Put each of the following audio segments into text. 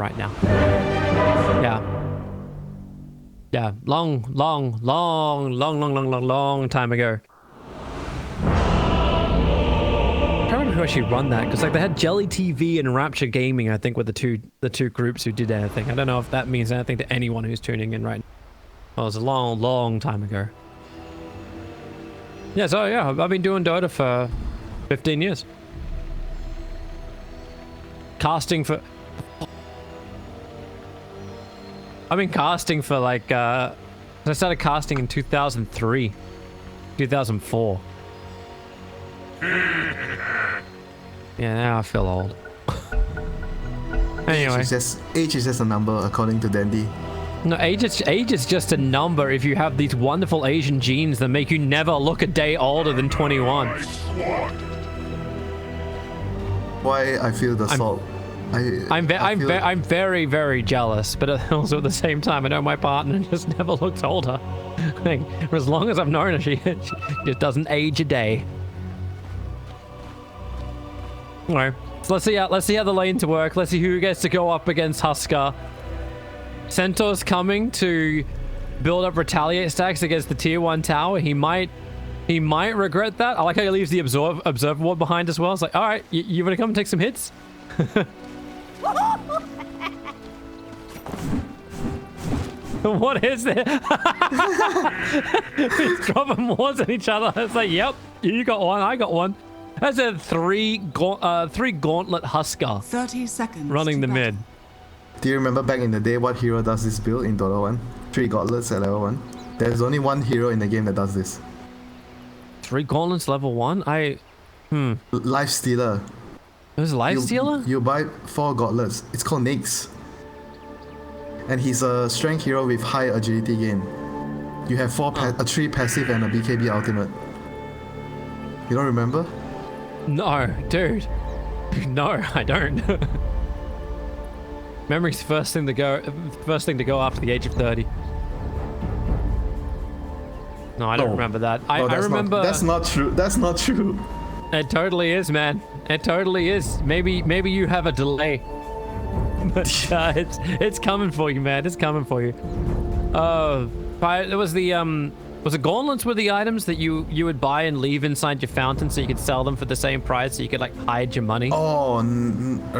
right now. Yeah, long time ago. I can't remember who actually run that, because like they had Jelly TV and Rapture Gaming, I think, were the two groups who did anything. I don't know if that means anything to anyone who's tuning in right now. Well, it was a long time ago. Yeah, so yeah, I've been doing Dota for 15 years. Casting for... I've been casting for like, I started casting in 2003, 2004. Yeah, now I feel old. Anyway. Age is just a number, according to Dandy. No, age is just a number if you have these wonderful Asian genes that make you never look a day older than 21. Why I feel the salt. I'm very, very jealous, but also at the same time, I know my partner just never looks older. Like, for as long as I've known her, she just doesn't age a day. Alright, so let's see how the lanes work. Let's see who gets to go up against Husker. Centaur's coming to build up retaliate stacks against the tier 1 tower. He might regret that. I like how he leaves the observer ward behind as well. It's like, all right, you want to come and take some hits? What is it? He's dropping wards at each other. It's like, yep, you got one, I got one. That's a three gauntlet Husker. 30 seconds. Running the mid. Do you remember back in the day what hero does this build in Dota 1? 3 gauntlets at level 1. There's only one hero in the game that does this. 3 gauntlets level 1? Life Stealer. It was Life Stealer? You buy 4 gauntlets. It's called Nyx. And he's a strength hero with high agility gain. You have 3 passive and a BKB ultimate. You don't remember? No, dude. No, I don't. Memory's the first thing to go after the age of 30. No, I don't remember that. I remember. That's not true. That's not true. It totally is, man. It totally is. Maybe you have a delay. But it's coming for you, man. It's coming for you. It was the was it gauntlets were the items that you would buy and leave inside your fountain so you could sell them for the same price so you could like hide your money? Oh,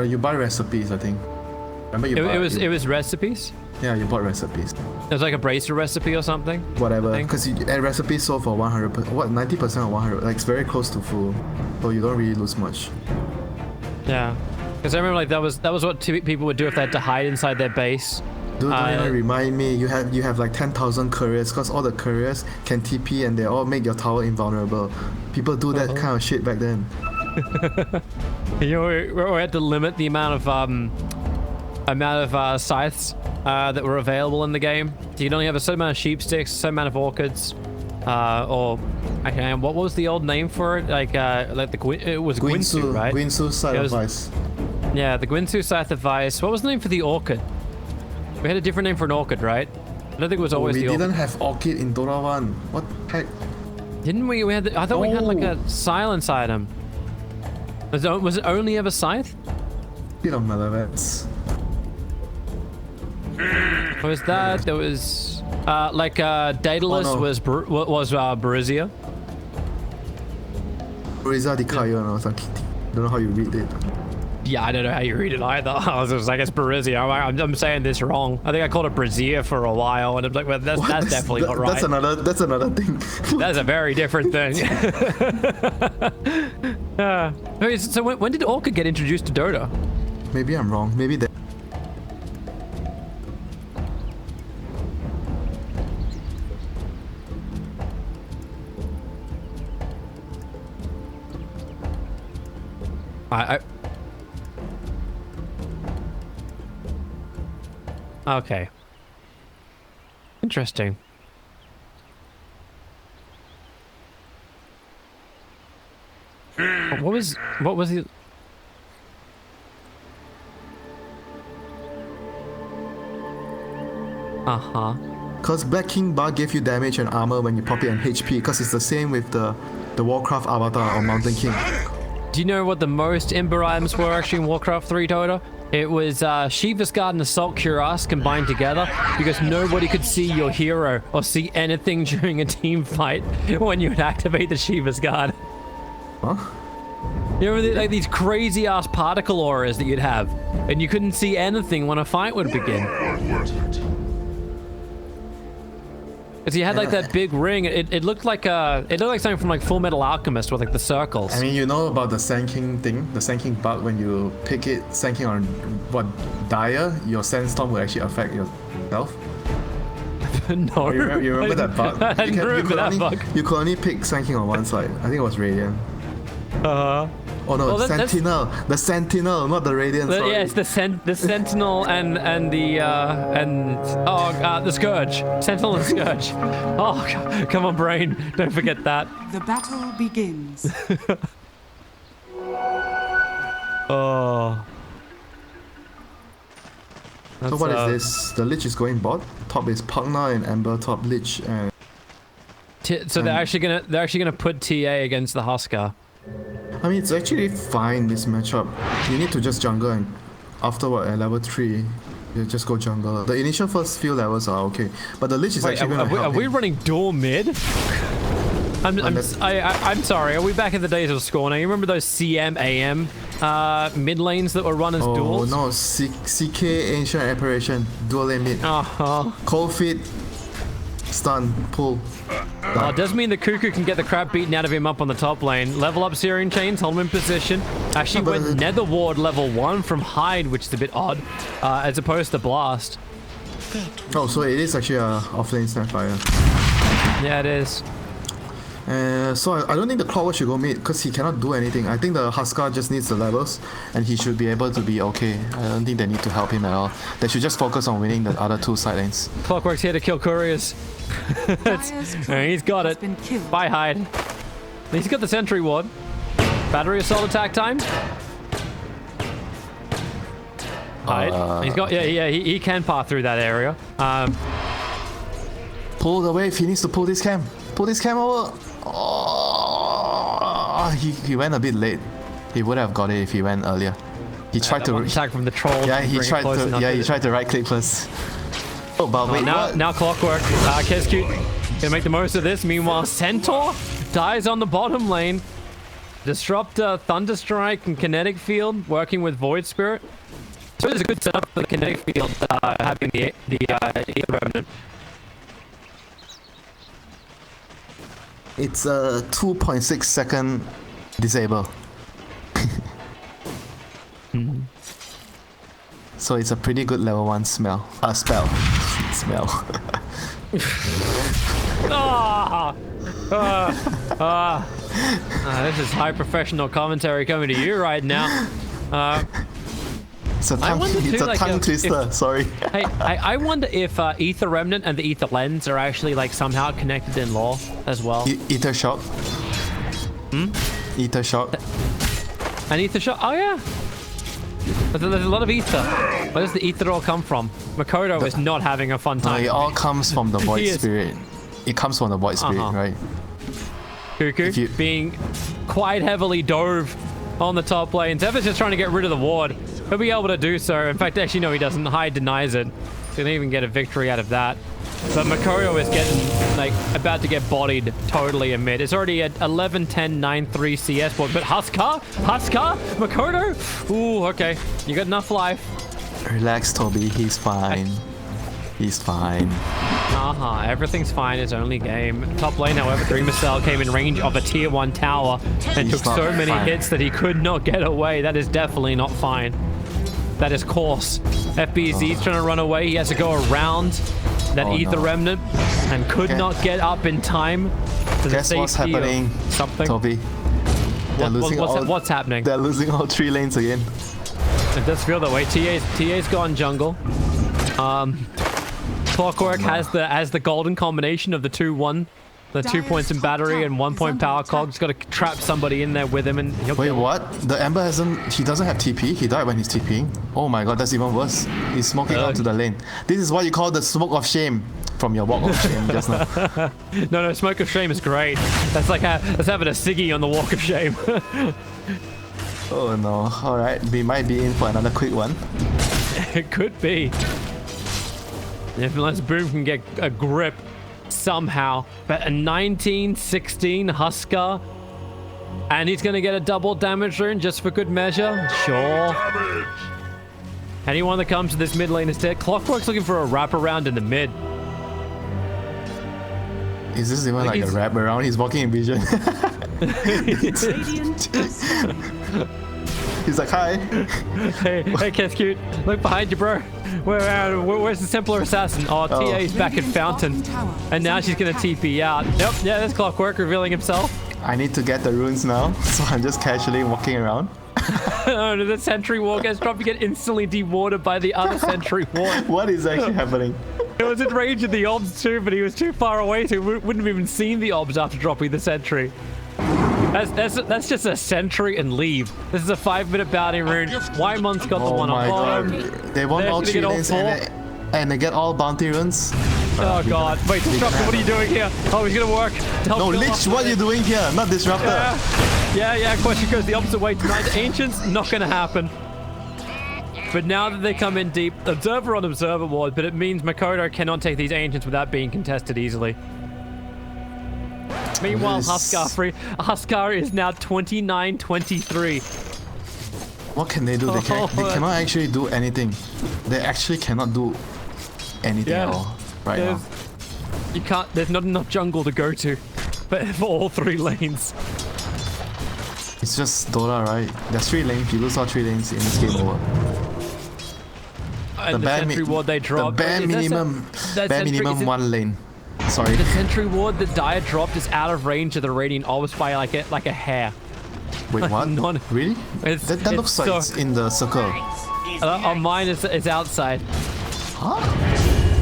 you buy recipes, I think. Remember it was recipes? Yeah, you bought recipes. It was like a bracer recipe or something? Whatever, because recipes sold for 100%, what, 90% or 100, like it's very close to full, so you don't really lose much. Yeah, because I remember like that was what people would do if they had to hide inside their base. Dude, don't even remind me, you have like 10,000 couriers, because all the couriers can TP and they all make your tower invulnerable. People do that kind of shit back then. We had to limit the amount of scythes that were available in the game. So you'd only have a certain amount of sheep sticks, a certain amount of orchids, what was the old name for it? It was Gwinsu, right? Gwinsu Scythe of Vice. Yeah, the Gwinsu Scythe of Vice. What was the name for the orchid? We had a different name for an orchid, right? I don't think it was always the orchid. We didn't have orchid in Dota 1. What the heck? Didn't we? I thought we had like a silence item. Was it only ever scythe? Bit of Malavets. What was that? There was Daedalus was Barizia. Barizia di Kayon or something. Don't know how you read it. Yeah, I don't know how you read it either. I was just like, it's Barizia. I'm saying this wrong. I think I called it Brazia for a while, and I'm like, well, that's definitely not right. That's another thing. That's a very different thing. So when did Orchid get introduced to Dota? Maybe I'm wrong. Maybe that. Okay. Interesting. What was the... Because Black King Bar gave you damage and armor when you pop it and HP, because it's the same with the Warcraft Avatar or Mountain King. Do you know what the most Ember items were actually in Warcraft 3 Dota? It was Shiva's Guard and Assault Cuirass combined together because nobody could see your hero or see anything during a team fight when you would activate the Shiva's Guard. Huh? You remember like these crazy ass particle auras that you'd have, and you couldn't see anything when a fight would begin. Because you had like that big ring. It looked like something from like Full Metal Alchemist with like the circles. I mean, you know about the Sand King thing, the Sand King bug. When you pick it, Sand King on what dire, your Sandstorm will actually affect yourself. No, you remember that bug? I didn't remember that bug. You could only pick Sand King on one side. I think it was Radiant. Oh no, well, Sentinel. The Sentinel, not the Radiant. Sorry. Yeah, it's the Sentinel and the Scourge. Sentinel and Scourge. Oh, God. Come on, brain. Don't forget that. The battle begins. Oh. So what is this? The Lich is going bot. Top is Pugna and Ember. Top Lich and. So they're actually gonna put TA against the Huskar. I mean, it's actually fine, this matchup. You need to just jungle, and afterward at level 3, you just go jungle. The initial first few levels are okay, but the Lich is actually going to help. Are we running dual mid? I'm sorry, are we back in the days of Scorn? You remember those CM, AM mid lanes that were run as duels? Oh no, CK Ancient Apparition, dual lane mid. Cold Feet, stun, pull. It does mean the Cuckoo can get the crap beaten out of him up on the top lane. Level up Searing Chains, hold him in position. Actually went Nether Ward level 1 from Hide, which is a bit odd, as opposed to Blast. Oh, so it is actually a offlane Snapfire. Yeah, it is. So I don't think the Clockwork should go mid because he cannot do anything. I think the Huskar just needs the levels and he should be able to be okay. I don't think they need to help him at all. They should just focus on winning the other 2 side lanes. Clockwork's here to kill couriers. He's got it. Bye, Hide. He's got the Sentry Ward. Battery Assault attack time. Hide. He's got he can pass through that area. Pull the wave. He needs to pull this cam. Pull this cam over. Oh, he went a bit late. He would have got it if he went earlier. He tried to attack from the troll. Yeah, he tried to right click first. Oh, but wait, now Clockwork. Kescute gonna make the most of this. Meanwhile, Centaur dies on the bottom lane. Disrupt Thunderstrike and Kinetic Field, working with Void Spirit. So it's a good setup for the Kinetic Field, having the Ether Remnant. It's a 2.6 second disable. So it's a pretty good level 1 spell. Smell. This is high professional commentary coming to you right now. It's a tongue twister. Sorry. Hey, I wonder if Ether Remnant and the Ether Lens are actually like somehow connected in lore as well. Ether Shock. Ether Shock. An Ether Shock? Oh yeah. But there's a lot of ether. Where does the ether all come from? Makoto is not having a fun time. It all comes from the Void Spirit. It comes from the Void Spirit, right? Cuckoo being quite heavily dove on the top lane. Zephyr's just trying to get rid of the ward. He'll be able to do so. In fact, actually, no, he doesn't. Hyde denies it. Didn't even get a victory out of that. But Makoto is getting, like, about to get bodied totally in mid. It's already at 11, 10, 9, 3 CS board. But Huskar? Makoto? Ooh, okay. You got enough life. Relax, Toby. He's fine. He's fine. Everything's fine. It's only game. Top lane, however, Dreamer Cell came in range of a tier 1 tower and took so many hits that he could not get away. That is definitely not fine. That is coarse. FBZ's trying to run away. He has to go around that Ether Remnant and could not get up in time to the safety what's happening, something. Toby? What's happening? They're losing all 3 lanes again. It does feel that way. TA's gone jungle. Clockwork has the golden combination of the 2-1. The 2 points in battery and 1 point power cog. He's got to trap somebody in there with him and he'll Wait, what? The Ember he doesn't have TP? He died when he's TPing? Oh my god, that's even worse. He's smoking onto the lane. This is what you call the smoke of shame from your walk of shame just now. No, smoke of shame is great. That's like that's having a ciggy on the walk of shame. Oh no. Alright, we might be in for another quick one. It could be. If unless Boom can get a grip somehow. But a 1916 Husker. And he's going to get a double damage rune just for good measure. Sure. Anyone that comes to this mid lane is dead. Clockwork's looking for a wraparound in the mid. Is this even like a wrap around? He's walking in vision. He's like, hi. Hey, Kiss Cute. Look behind you, bro. Where's the Templar Assassin? Oh, TA's back at Fountain. And now she's going to TP out. Yep, yeah, there's Clockwork revealing himself. I need to get the runes now, so I'm just casually walking around. Oh, no, the sentry ward gets dropped. You get instantly dewarded by the other sentry ward. What is actually happening? It was in range of the obs too, but he was too far away, so he wouldn't have even seen the obs after dropping the sentry. That's just a sentry and leave. This is a 5-minute bounty rune. Wymon's got the one on bottom. They want all 3 lanes and they get all bounty runes. Oh god. Wait, Disruptor, what are you doing here? Oh, he's gonna work. No, Lich, what are you doing here? Not Disruptor. Yeah, question goes the opposite way tonight. The Ancients, not gonna happen. But now that they come in deep, Observer on Observer ward, but it means Makoto cannot take these Ancients without being contested easily. Meanwhile, Huskar is now 29-23. What can they do? They cannot actually do anything. They actually cannot do anything at all now. You can't. There's not enough jungle to go to, but for all 3 lanes. It's just Dota, right? There's 3 lanes. You lose all 3 lanes in this game over. And the sentry ward they drop. The bare minimum 1 lane. Sorry. The sentry ward that Dire dropped is out of range of the Radiant Orbs by like a hair. Wait, what? Really? That looks like it's in the circle. On mine, it's outside. Huh?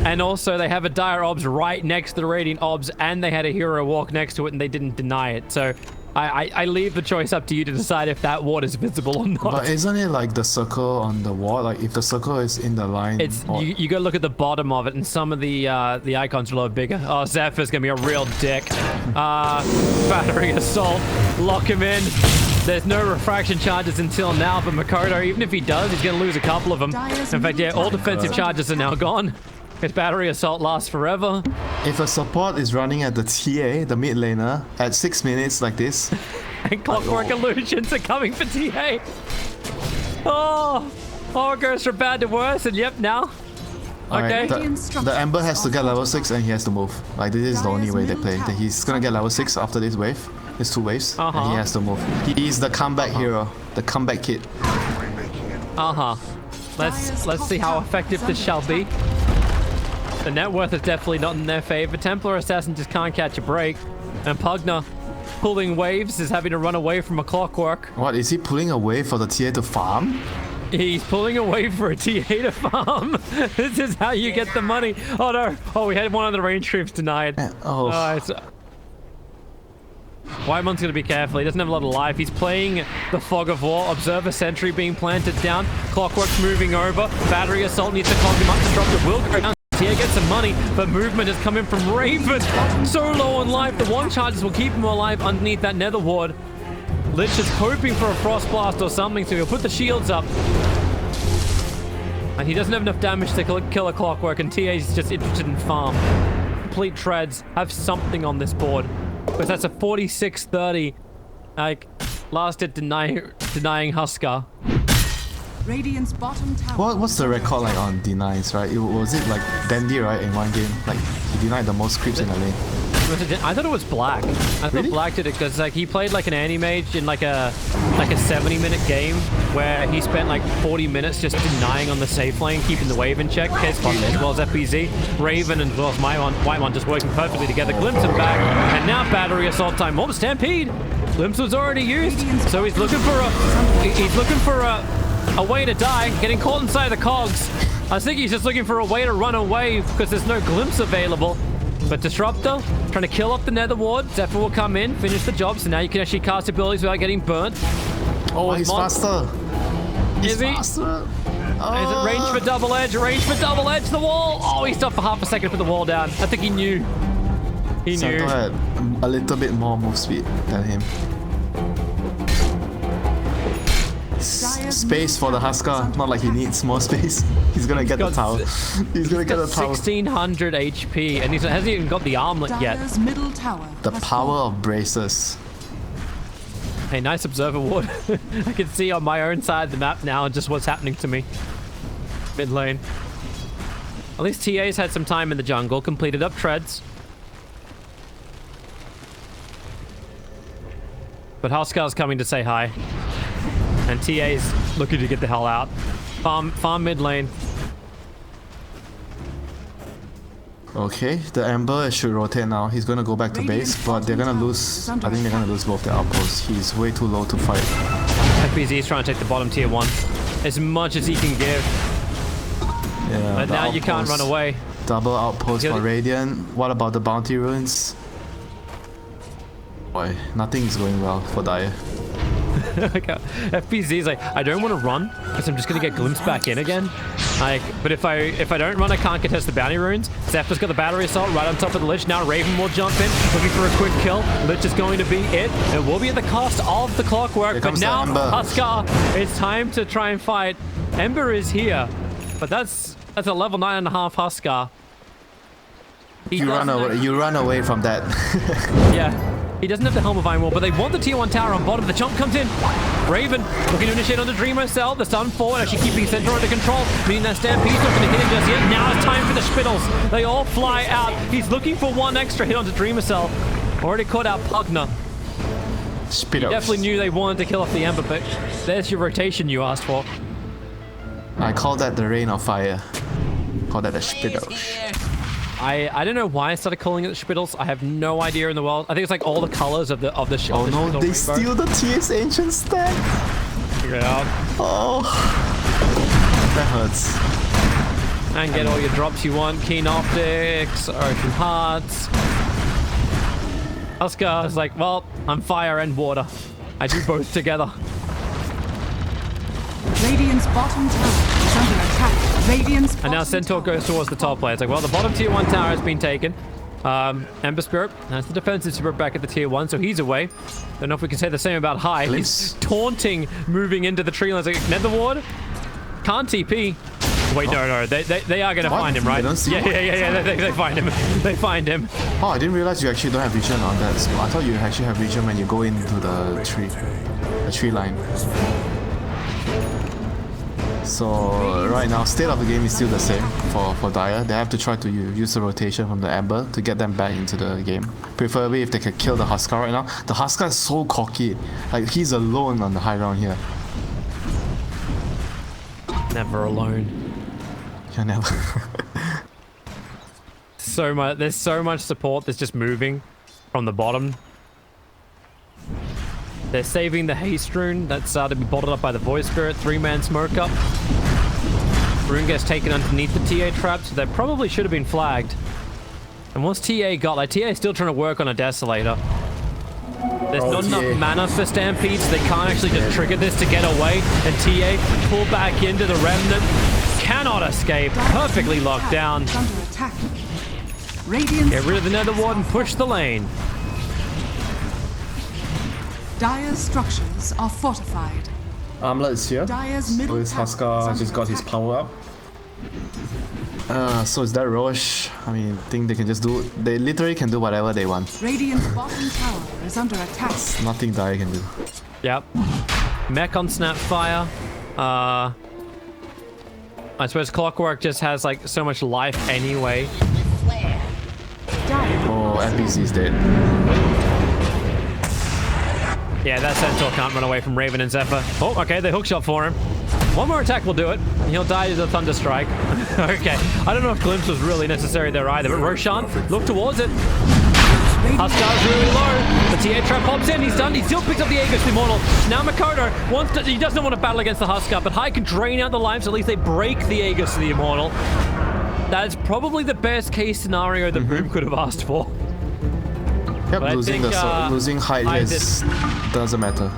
And also, they have a Dire Obs right next to the Radiant Obs, and they had a hero walk next to it, and they didn't deny it. So, I leave the choice up to you to decide if that ward is visible or not. But isn't it like the circle on the wall? Like if the circle is in the line, it's you go look at the bottom of it, and some of the icons are a lot bigger. Oh, Zephyr's gonna be a real dick. Battery assault, lock him in. There's no refraction charges until now, but Makoto, even if he does, he's gonna lose a couple of them. In fact, yeah, all defensive charges are now gone. His battery assault lasts forever. If a support is running at the TA, the mid laner, at 6 minutes like this... and Clockwork Illusions are coming for TA. Oh, it goes from bad to worse, and yep, now. Okay. The Ember has to get level 6 and he has to move. Like, this is the only way they play. He's gonna get level 6 after this wave. There's 2 waves, and he has to move. He's the comeback hero, the comeback kid. Let's see how effective this shall be. The net worth is definitely not in their favor. Templar Assassin just can't catch a break. And Pugna, pulling waves, is having to run away from a Clockwork. What, is he pulling away for the TA to farm? He's pulling away for a TA to farm. This is how you get the money. Oh no. Oh, we had one of the range troops denied. Wymon's going to be careful. He doesn't have a lot of life. He's playing the Fog of War. Observer Sentry being planted down. Clockwork's moving over. Battery Assault needs to clog him up. Disruptor will go down. Here gets some money, but movement is coming from Raven. So low on life. The 1 charges will keep him alive underneath that Nether Ward. Lich is hoping for a Frost Blast or something, so he'll put the shields up. And he doesn't have enough damage to kill a Clockwork, and TA's just interested in farm. Complete treads. Have something on this board. Because that's a 46-30. Like, last hit denying Husker. Radiant's bottom tower. What's the record like on denies, right? Was it like Dandy, right, in one game? Like, he denied the most creeps in the lane. I thought it was Black. I thought Black did it because like he played like an anti-mage in like a 70-minute game where he spent like 40 minutes just denying on the safe lane, keeping the wave in check. As well as FBZ, Raven and as well as Whitemon just working perfectly together. Glimpse him back, and now battery assault time. Oh, Stampede! Glimpse was already used, so he's looking for a way to die, getting caught inside the cogs. I think he's just looking for a way to run away because there's no glimpse available. But Disruptor, trying to kill off the Nether Ward. Zephyr will come in, finish the job, so now you can actually cast abilities without getting burnt. Oh, he's faster. Is he? Faster. Is it range for double edge? Range for double edge, the wall! Oh, he stopped for half a second to put the wall down. I think he knew. He knew. Had a little bit more move speed than him. space for the Huskar. Not like he needs more space. He's gonna get the tower. He's gonna get the tower. 1600 HP, and he hasn't even got the armlet yet. Dire's middle tower The has power fallen. of braces. Hey, nice observer ward. I can see on my own side of the map now just what's happening to me. Mid lane. At least TA's had some time in the jungle, completed up treads. But Huskar's coming to say hi. And TA's looking to get the hell out. Farm mid lane. Okay, the Ember should rotate now. He's gonna go back to base, but they're gonna lose. I think they're gonna lose both their outposts. He's way too low to fight. FBZ is trying to take the bottom tier 1 as much as he can give. Yeah, But now you can't run away. Double outpost You're for the- Radiant. What about the bounty ruins? Boy, nothing is going well for Dire. FBZ is like, I don't want to run because I'm just gonna get glimpsed back in again. Like, but if I don't run, I can't contest the bounty runes. Zephyr's got the battery assault right on top of the Lich. Now Raven will jump in, looking for a quick kill. Lich is going to be it. It will be at the cost of the clockwork. Here But comes the now Ember. Huskar, it's time to try and fight. Ember is here, but that's a level 9.5 Huskar. You run away from that. Yeah. He doesn't have the Helm of Iron Wall, but they want the tier 1 tower on bottom. The chomp comes in. Raven looking to initiate on the Dreamer cell. The stun forward, actually keeping Centaur under control. Meaning that Stampede's not going to hit him just yet. Now it's time for the Spittles. They all fly out. He's looking for one extra hit onto Dreamer cell. Already caught out Pugna. Spit Definitely knew they wanted to kill off the Ember, but there's your rotation you asked for. I call that the rain of fire. Call that a Spittles. I don't know why I started calling it the Spittles. I have no idea in the world. I think it's like all the colors of the Oh no, Spittle they rainbow. steal the TS Ancient stack. Figure it out. Oh, that hurts. And get all your drops you want. Keen Optics, Ocean Hearts. Huskar is like, well, I'm fire and water. I do both together. Radiant's bottom tower is under attack. Radiant's And now bottom Centaur tower goes towards the top lane. It's like, well, the bottom tier 1 tower has been taken. Ember Spirit, that's the defensive spirit back at the tier 1, so he's away. Don't know if we can say the same about High. He's taunting, moving into the tree line. It's like, Nether Ward? Can't TP. Wait, no. They are going to What? find him, right? They don't see Yeah. They find him. They find him. Oh, I didn't realize you actually don't have vision on that spot. I thought you actually have vision when you go into the tree line. So right now, state of the game is still the same for Dire. They have to try to use the rotation from the Ember to get them back into the game. Preferably if they can kill the Huskar right now. The Huskar is so cocky. Like, he's alone on the high ground here. Never alone. You're never. There's so much support that's just moving from the bottom. They're saving the haste rune that's to be bottled up by the void spirit. 3-man smoke up. Rune gets taken underneath the TA trap, so that probably should have been flagged. And once TA got, like, TA is still trying to work on a desolator. There's not enough mana for Stampede, so they can't actually just trigger this to get away. And TA pull back into the remnant. Cannot escape. Perfectly locked down. is under attack. Radiant's Get rid of the Nether Ward and push the lane. Dire's structures are fortified. Armlet is here. Dire's middle So his tower Huskar is just got under his attack. power up. So is that Roche? I mean, I think they can just do... They literally can do whatever they want. Radiant's bottom tower is under attack. Nothing Dire can do. Yep. Mech on Snapfire. I suppose Clockwork just has like so much life anyway. Dire Oh, FBC is dead. Yeah, that Centaur can't run away from Raven and Zephyr. Oh, okay, they hookshot for him. One more attack will do it. He'll die to the Thunder Strike. Okay, I don't know if Glimpse was really necessary there either, but Roshan, look towards it. Huskar's really low. The TA trap pops in. He's done. He still picks up the Aegis the Immortal. Now Makoto wants to. He doesn't want to battle against the Huskar, but High can drain out the lives. At least they break the Aegis to the Immortal. That is probably the best case scenario that Boom could have asked for. Yep, But I losing think, losing height High is doesn't matter.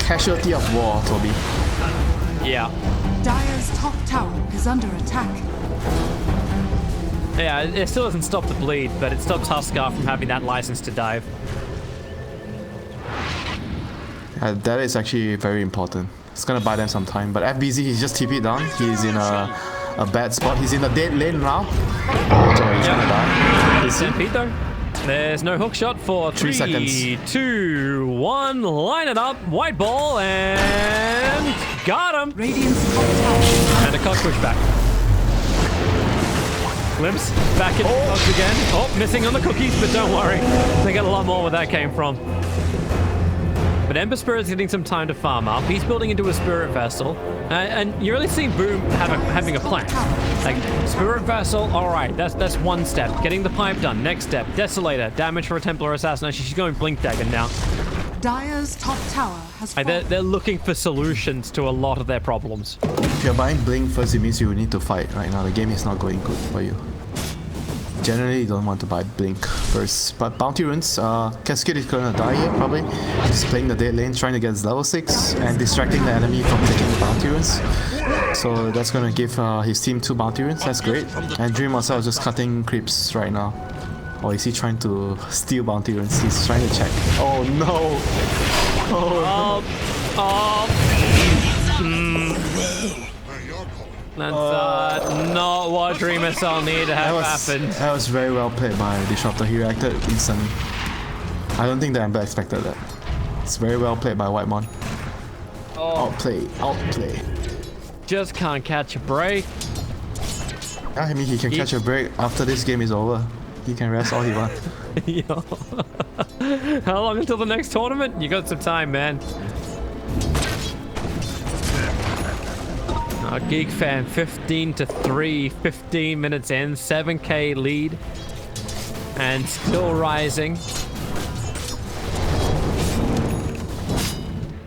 Casualty of war, Toby. Yeah. Dire's top tower is under attack. Yeah, it still doesn't stop the bleed, but it stops Huskar from having that license to dive. That is actually very important. It's gonna buy them some time. But FBZ, he's just TP'd down. He's in a bad spot. He's in the dead lane now. So he's gonna die. Stampede though. There's no hook shot for 3 seconds. 3, 2, 1. Line it up. White ball and got him. Radiant's top tower. And a cock pushback. Glimpse back in cogs again. Oh, missing on the cookies, but don't worry. They got a lot more where that came from. But Ember Spirit's getting some time to farm up. He's building into a Spirit Vessel. And you're really seeing Boom having a plan. Like, Spirit Vessel, alright, that's one step. Getting the pipe done. Next step, Desolator. Damage for a Templar Assassination. She's going Blink Dagger now. Dire's top tower has Like, fallen. they're looking for solutions to a lot of their problems. If you're buying Blink first, it means you need to fight right now. The game is not going good for you. Generally, you don't want to buy Blink first. But Bounty Runes, Cascade is gonna die here probably. Just playing the dead lane, trying to get level 6 and distracting the enemy from taking the Bounty Runes. So that's gonna give his team 2 Bounty Runes, that's great. And Dream also is just cutting creeps right now. Or is he trying to steal Bounty Runes? He's trying to check. Oh no! That's not what Dreamer Cell need to have happened. That was very well played by Disruptor. He reacted instantly. I don't think the Ember expected that. It's very well played by Whitemon. Outplay. Just can't catch a break. I mean, he can catch a break after this game is over. He can rest all he wants. Yo. How long until the next tournament? You got some time, man. Geek fan, 15-3, 15 minutes in, 7k lead, and still rising.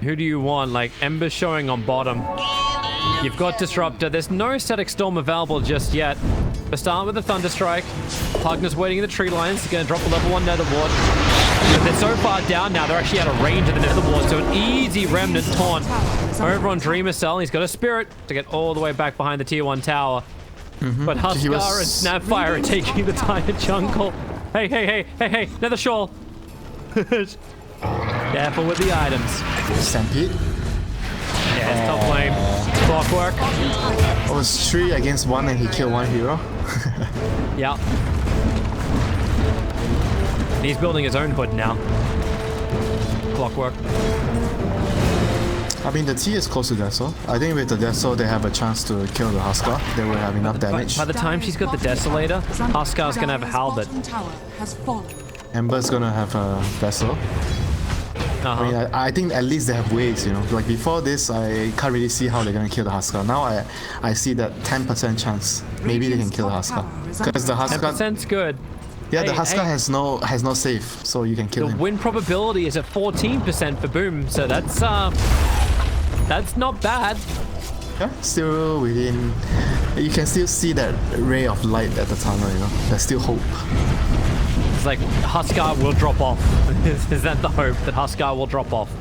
Who do you want? Like, Ember showing on bottom. You've got Disruptor. There's no Static Storm available just yet. We're starting with the Thunderstrike. Pugner's waiting in the tree lines. He's going to drop a level 1 Nether Ward. But they're so far down now, they're actually out of range of the Nether Ward, so an easy Remnant taunt over on Dreamer Cell. He's got a Spirit to get all the way back behind the tier 1 tower. But Huskar and Snapfire are taking the entire jungle. Hey, Nether Shawl. Careful with the items. Stampede? Yeah, top lane. Clockwork. It was 3 against 1 and he killed 1 hero. Yeah. He's building his own hood now. Clockwork. I mean, the T is close to Deso. I think with the Deso, they have a chance to kill the Huskar. They will have enough damage. By the time she's got the Desolator, Huskar's gonna have a Halberd. Ember's gonna have a Vessel. I mean, I think at least they have ways, you know. Like before this, I can't really see how they're gonna kill the Huskar. Now I see that 10% chance. Maybe they can kill the Huskar. Because the Huskar... 10%'s good. Yeah, the Huskar has no save, so you can kill him. The win probability is at 14% for Boom, so that's not bad. Yeah, still within... You can still see that ray of light at the tunnel, you know. There's still hope. It's like Huskar will drop off. Is that the hope, that Huskar will drop off?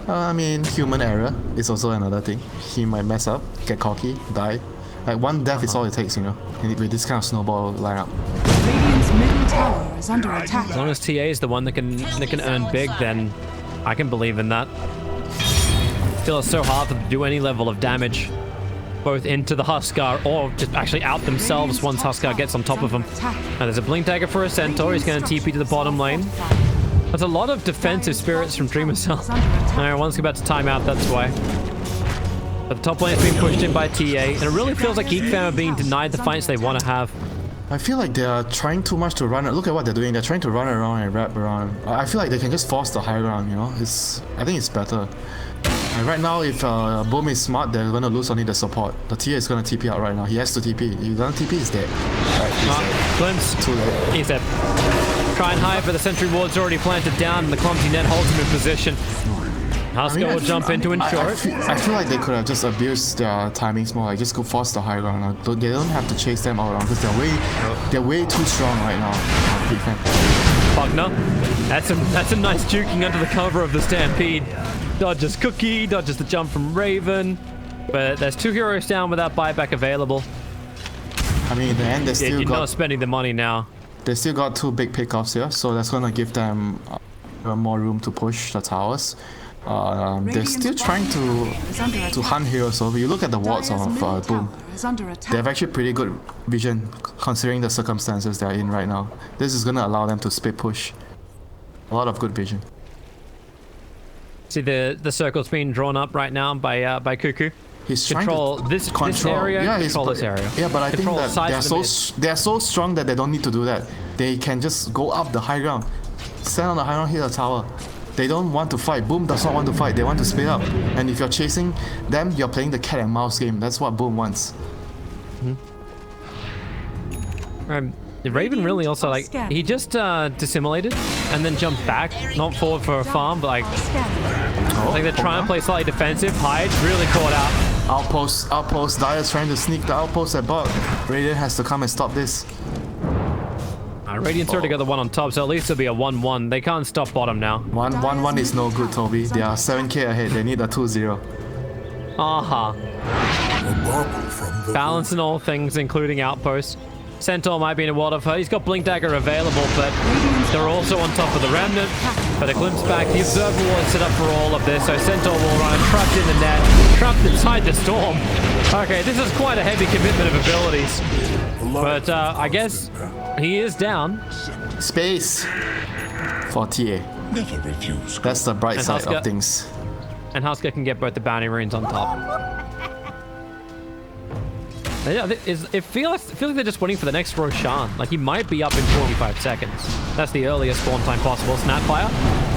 I mean, human error is also another thing. He might mess up, get cocky, die. Like one death is all it takes, you know, with this kind of snowball lineup. Radiant's middle tower is under attack. As long as TA is the one that can earn big, then I can believe in that. Still, it's so hard for them to do any level of damage, both into the Huskar or just actually out themselves once Huskar gets on top of them. And there's a Blink Dagger for a Centaur. He's going to TP to the bottom lane. There's a lot of defensive spirits from Dreamer Cell. Alright, one's about to time out, that's why. But the top lane is being pushed in by TA, and it really feels like Geek fam are being denied the fights they want to have. I feel like they are trying too much to run. Look at what they're doing. They're trying to run around and wrap around. I feel like they can just force the high ground, you know? I think it's better. And right now, if Boom is smart, they're going to lose only the support. The TA is going to TP out right now. He has to TP. If he doesn't TP, he's dead. Right, he's dead. Glimpse. Too late. He's dead. Try and hide, but the sentry ward's already planted down, and the clumsy net holds him in position. Huskar will jump in to ensure it. I feel like they could have just abused their timings more. Like just go force the high ground. They don't have to chase them all around because they're way too strong right now. Pugner. That's a nice juking under the cover of the Stampede. Dodges Cookie, dodges the jump from Raven. But there's 2 heroes down without buyback available. I mean, in the end, You're not spending the money now. They still got 2 big pickoffs here, so that's gonna give them more room to push the towers. They're still trying to hunt heroes. So you look at the wards of Boom. They have actually pretty good vision considering the circumstances they're in right now. This is gonna allow them to split push. A lot of good vision. See the circle's being drawn up right now by Cuckoo. He's control trying to this area. Yeah, control this area. Yeah, but I think control that they're so strong that they don't need to do that. They can just go up the high ground, stand on the high ground, hit a tower. They don't want to fight. Boom does not want to fight. They want to split up. And if you're chasing them, you're playing the cat and mouse game. That's what Boom wants. The Raven really also like he just dissimulated and then jumped back, not forward for a farm, but like they're trying to play slightly defensive. Hyde really caught out. Outpost. Dire's trying to sneak the outpost at bot. Radiant has to come and stop this. Radiant's already got the one on top, so at least it'll be a 1-1. They can't stop bottom now. 1-1 is no good, Toby. They are 7k ahead. They need a 2-0. Balancing all things, including outposts. Centaur might be in a world of hurt. He's got Blink Dagger available, but they're also on top of the Remnant. But a glimpse back, the Observer Wall is set up for all of this, so Centaur will run trapped in the net, trapped inside the storm. Okay, this is quite a heavy commitment of abilities. But I guess he is down. Space for TA. Never refuse. That's the bright side of things. And Husker can get both the bounty runes on top. Yeah, it feels like they're just waiting for the next Roshan. Like, he might be up in 45 seconds. That's the earliest spawn time possible. Snapfire,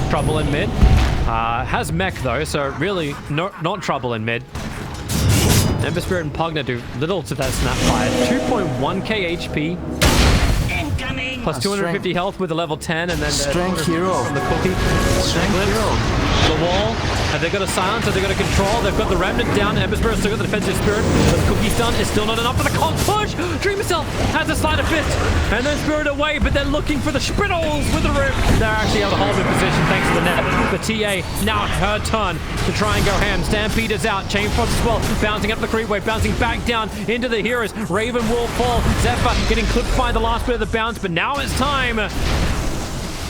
trouble in mid. Has mech, though, so really not trouble in mid. Ember Spirit and Pugna do little to that Snapfire. 2.1k HP. Plus 250 health with a level 10, and then Strength hero from the cookie. Strength hero. The wall. Have they got a silence? Have they got a control? They've got the Remnant down. Ember Spirit's still got the defensive spirit. But the cookie's done. It's still not enough for the comp push. Dream Itself has a sleight of fist. And then Spirit away, but they're looking for the Sprittles with the rip. They're actually able to hold in position thanks to the net. The TA now her turn to try and go ham. Stampede is out. Chain Frost as well. Bouncing up the creep wave. Bouncing back down into the heroes. Raven will fall. Zephyr getting clipped by the last bit of the bounce. But now it's time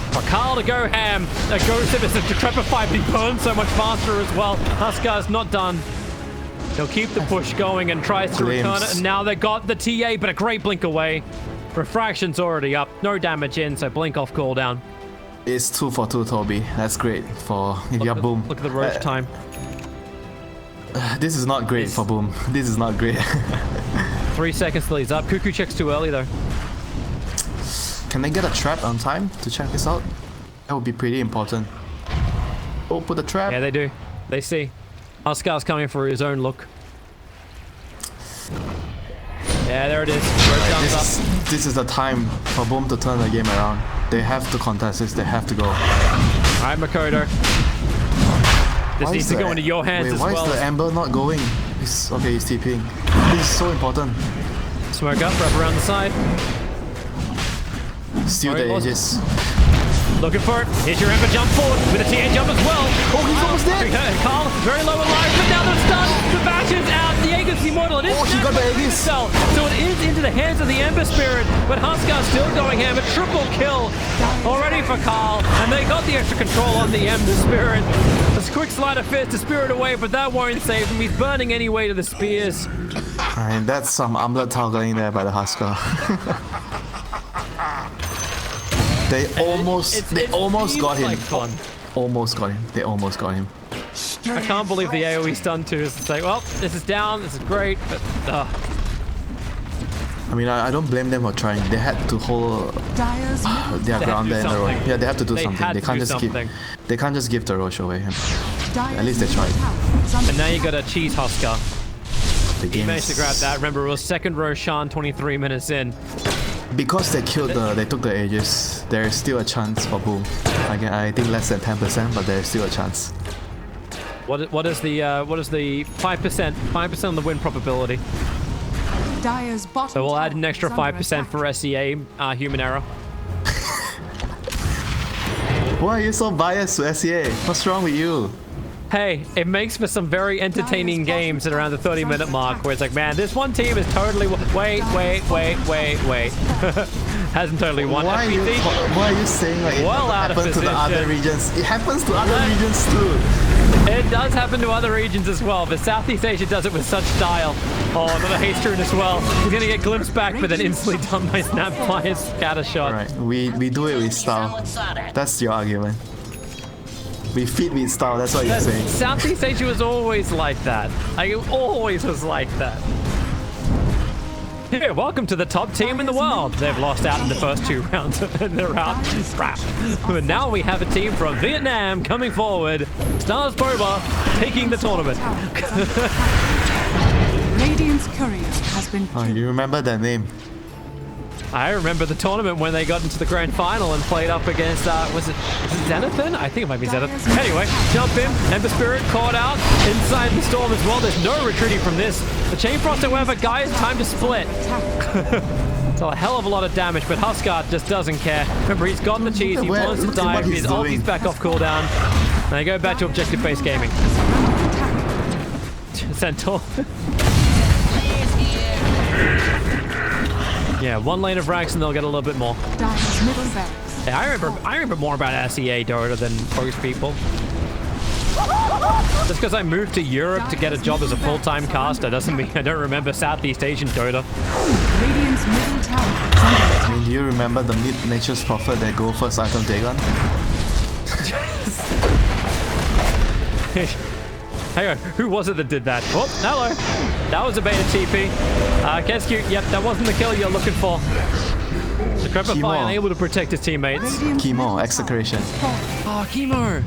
for Carl to go ham. A Ghost of the Decrepify be burned so much faster as well. Huskar's not done. He'll keep the push going and tries to return it. And now they got the TA, but a great blink away. Refraction's already up. No damage in, so blink off cooldown. It's 2 for 2, Toby. That's great for if you're Boom. Look at the Roach time. This is not great for Boom. This is not great. 3 seconds till he's up. Cuckoo checks too early though. Can they get a trap on time to check this out? That would be pretty important. Oh, put the trap. Yeah, they do. They see. Huskar's coming for his own look. Yeah, there it is. This is the time for Boom to turn the game around. They have to contest this. They have to go. Alright, Makoto. This needs to go into your hands as well. Why is the Ember not going? Okay, he's TPing. This is so important. Smoke up, wrap around the side. Steal the edges. Looking for it. Here's your Ember jump forward with a TA jump as well. Oh, he's almost dead. Carl, very low alive, but now they're stunned. The bash is out. The Aegis Immortal. It is he got the Aegis. So it is into the hands of the Ember Spirit, but Huskar's still going ham. A triple kill already for Carl, and they got the extra control on the Ember Spirit. A quick sleight of fist to Spirit away, but that won't save him. He's burning anyway to the spears. And that's some armlet toggling there by the Husker. They almost got him. Almost got him. They almost got him. I can't believe the AoE stun too is to say, well, this is down, this is great, but I mean, I don't blame them for trying. They had to hold their ground there in the road. Yeah, they have to do something. They can't just give the Roche away. At least they tried. And now you got a cheese Husker. He managed to grab that. Remember, it was second Roshan 23 minutes in. Because they took the Aegis, there is still a chance for Boom. I think less than 10%, but there is still a chance. What is the 5%? 5% on the win probability. So we'll add an extra 5% for SEA human error. Why are you so biased to SEA? What's wrong with you? Hey, it makes for some very entertaining games at around the 30-minute mark where it's like, man, this one team is totally... Wait. Hasn't totally won. Why are you saying like well it happens to the other regions? It happens to other regions too. It does happen to other regions as well, but Southeast Asia does it with such style. Oh, another haste rune as well. He's gonna get glimpsed back, but then instantly done by Snapfire's scatter shot. Right, we do it with style. That's your argument. We feed with style, that's what you're saying. Southeast Asia was always like that. Like, it always was like that. Here, welcome to the top team in the world. They've lost out in the first 2 rounds and they're out. Crap. But now we have a team from Vietnam coming forward. Stars Boba taking the tournament. Radiant's courier has been Oh, you remember that name? I remember the tournament when they got into the grand final and played up against, was it Zenithan? I think it might be Zenith. Anyway, jump in, Ember Spirit caught out inside the storm as well. There's no retreating from this. The Chain Frost, however, guys, time to split. It's a hell of a lot of damage, but Huskar just doesn't care. Remember, he's got the cheese, he wants to dive, his ulti's back off cooldown. And they go back to objective-based gaming. Centaur. Yeah, 1 lane of Rax and they'll get a little bit more. Dire's middle barracks. Yeah, I remember more about SEA Dota than most people. Just because I moved to Europe to get a job as a full-time caster doesn't mean I don't remember Southeast Asian Dota. Radiant's middle tower is under attack. I mean, do you remember the mid-nature's prophet that go first item Dagon? Hang on, who was it that did that? Oh, hello. That was a beta TP. Kescu, yep, that wasn't the kill you're looking for. The Crepify unable to protect his teammates. Chemo, execration. Oh, Chemo.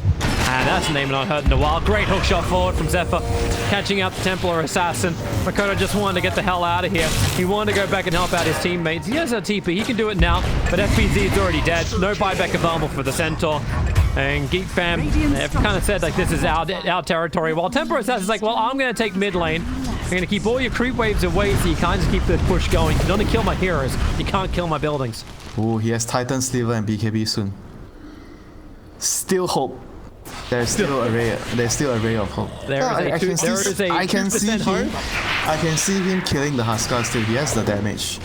And that's a name not heard in a while. Great hook shot forward from Zephyr. Catching out the Templar Assassin. Makoto just wanted to get the hell out of here. He wanted to go back and help out his teammates. He has a TP, he can do it now, but FPZ is already dead. No buyback of armor for the Centaur. And Geek fam, they've kind of said like this is our territory. While Templar Assassin's like, well, I'm going to take mid lane. I'm going to keep all your creep waves away so you can't just keep the push going. You can only kill my heroes. You can't kill my buildings. Oh, he has Titan Sliver and BKB soon. Still hope. There's still a ray of hope. I can see him killing the Huskar still. He has the damage.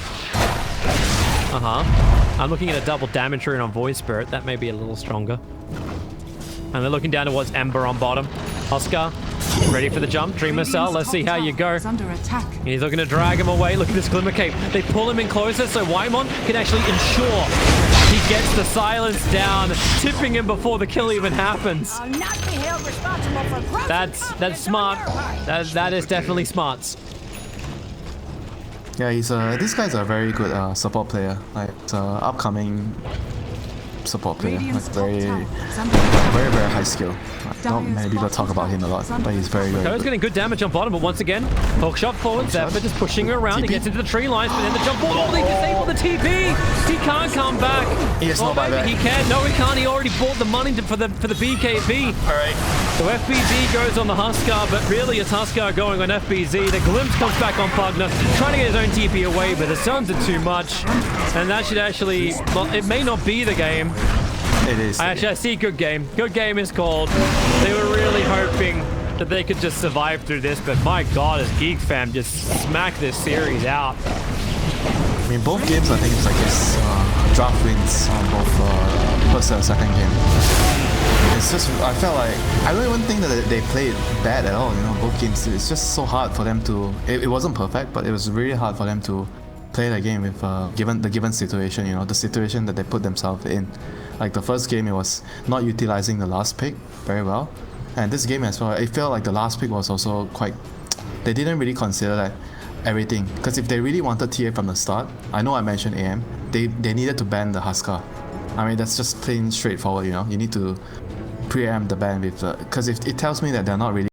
I'm looking at a double damage rune on Void Spirit. That may be a little stronger. And they're looking down towards Ember on bottom. Huskar, ready for the jump. Dreamer Cell, let's see how you go. Under attack. He's looking to drag him away. Look at this Glimmer Cape. They pull him in closer so Waimon can actually ensure he gets the silence down, tipping him before the kill even happens. I'll not be held responsible for That's smart. That is definitely smarts. Yeah, this guy's a very good support player. Like, upcoming support player. Like, very high skill. Not many people talk about him a lot, but he's very good. He's getting good damage on bottom, but once again, hook shot forward. Zephyr just pushing her around. He gets into the tree lines, but then the jump forward. Oh, they disable the TP. He can't come back. He has no buyback. He can. No, he can't. He already bought the money for the BKB. All right. So FBZ goes on the Huskar, but really it's Huskar going on FBZ. The glimpse comes back on Pugner, trying to get his own TP away, but the stuns are too much. And that should actually, well, it may not be the game. It is. I see good game. Good game is called. They were really hoping that they could just survive through this, but my god, as Geek fam just smacked this series out. I mean, both games, I think it's like his draft wins on both first and second game. It's just, I felt like, I don't even think that they played bad at all, you know, both games. It's just so hard for them to, it wasn't perfect, but it was really hard for them to play the game with given the given situation, you know, the situation that they put themselves in. Like the first game, it was not utilizing the last pick very well. And this game as well, it felt like the last pick was also quite, they didn't really consider that everything. Because if they really wanted TA from the start, I know I mentioned AM, they needed to ban the Huskar. I mean, that's just plain straightforward, you know. You need to preempt the ban with, because if it tells me that they're not really